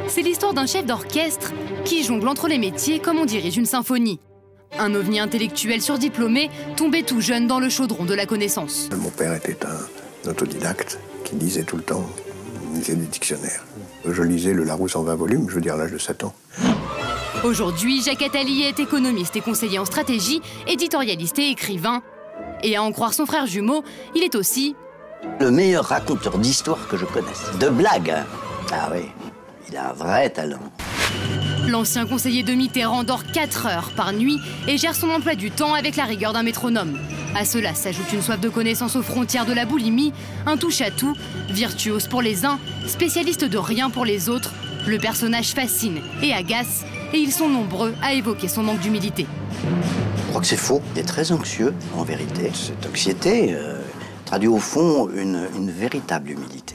C'est l'histoire d'un chef d'orchestre qui jongle entre les métiers comme on dirige une symphonie. Un ovni intellectuel surdiplômé tombé tout jeune dans le chaudron de la connaissance. Mon père était un autodidacte qui lisait tout le temps, il lisait des dictionnaires. Je lisais le Larousse en 20 volumes, je veux dire à l'âge de 7 ans. Aujourd'hui, Jacques Attali est économiste et conseiller en stratégie, éditorialiste et écrivain. Et à en croire son frère jumeau, il est aussi... le meilleur raconteur d'histoire que je connaisse. De blagues, hein. Ah oui, il a un vrai talent. L'ancien conseiller de Mitterrand dort 4 heures par nuit et gère son emploi du temps avec la rigueur d'un métronome. À cela s'ajoute une soif de connaissance aux frontières de la boulimie, un touche-à-tout, virtuose pour les uns, spécialiste de rien pour les autres. Le personnage fascine et agace, et ils sont nombreux à évoquer son manque d'humilité. Je crois que c'est faux. Il est très anxieux, en vérité. Cette anxiété traduit au fond une véritable humilité.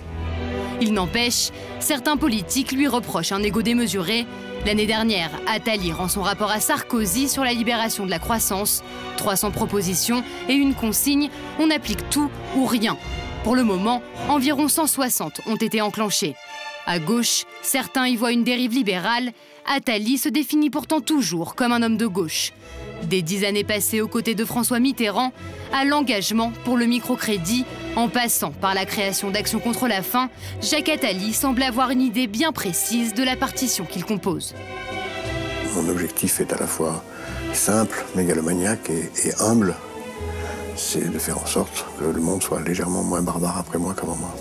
Il n'empêche, certains politiques lui reprochent un ego démesuré. L'année dernière, Attali rend son rapport à Sarkozy sur la libération de la croissance. 300 propositions et une consigne, on applique tout ou rien. Pour le moment, environ 160 ont été enclenchés. À gauche, certains y voient une dérive libérale. Attali se définit pourtant toujours comme un homme de gauche. Des 10 années passées aux côtés de François Mitterrand, à l'engagement pour le microcrédit, en passant par la création d'Action contre la faim, Jacques Attali semble avoir une idée bien précise de la partition qu'il compose. Mon objectif est à la fois simple, mégalomaniaque et humble. C'est de faire en sorte que le monde soit légèrement moins barbare après moi qu'avant moi.